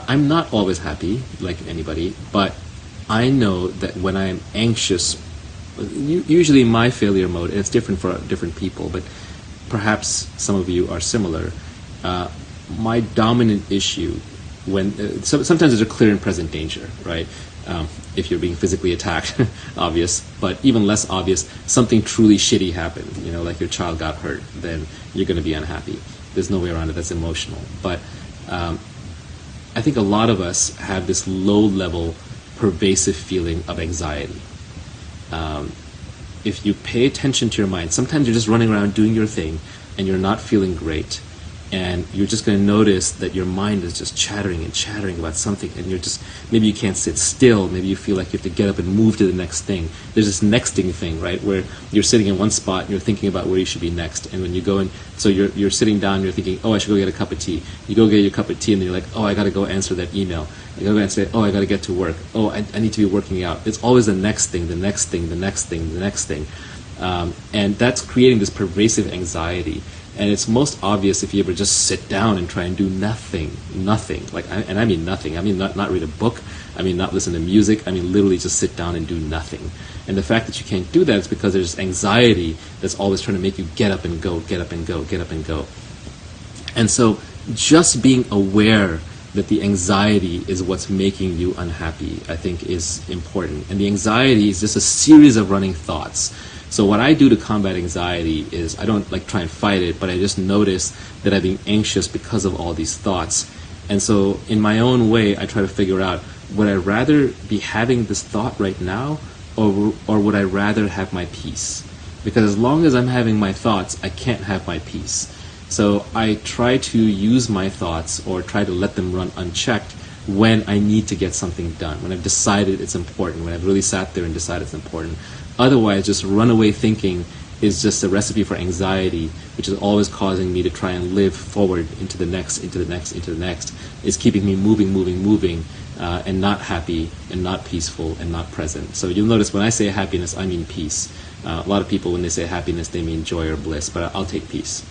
I'm not always happy, like anybody, but I know that when I'm anxious, usually my failure mode, and it's different for different people, but perhaps some of you are similar. My dominant issue when sometimes there's a clear and present danger, right? If you're being physically attacked, obvious, but even less obvious, something truly shitty happened, like your child got hurt, then you're going to be unhappy. There's no way around it. That's emotional. But I think a lot of us have this low-level, pervasive feeling of anxiety. If you pay attention to your mind, sometimes you're just running around doing your thing and you're not feeling great, and you're just going to notice that your mind is just chattering and chattering about something, and you're just, maybe you can't sit still, maybe you feel like you have to get up and move to the next thing. There's this nexting thing, right, where you're sitting in one spot and you're thinking about where you should be next, and when you go in, so you're sitting down and you're thinking, oh, I should go get a cup of tea. You go get your cup of tea and then you're like, oh, I got to go answer that email. You go answer it, oh, I got to get to work. Oh, I need to be working out. It's always the next thing, the next thing, the next thing, the next thing. And that's creating this pervasive anxiety. And it's most obvious if you ever just sit down and try and do nothing. Like, and I mean nothing. I mean not read a book. I mean not listen to music. I mean literally just sit down and do nothing. And the fact that you can't do that is because there's anxiety that's always trying to make you get up and go, get up and go, get up and go. And so just being aware that the anxiety is what's making you unhappy, I think, is important. And the anxiety is just a series of running thoughts. So what I do to combat anxiety is I don't try and fight it, but I just notice that I'm being anxious because of all these thoughts. And so in my own way, I try to figure out, would I rather be having this thought right now, or would I rather have my peace? Because as long as I'm having my thoughts, I can't have my peace. So I try to use my thoughts or try to let them run unchecked when I need to get something done, when I've decided it's important, when I've really sat there and decided it's important. Otherwise, just runaway thinking is just a recipe for anxiety, which is always causing me to try and live forward into the next, into the next, into the next. It's keeping me moving, and not happy, and not peaceful, and not present. So you'll notice when I say happiness, I mean peace. A lot of people, when they say happiness, they mean joy or bliss, but I'll take peace.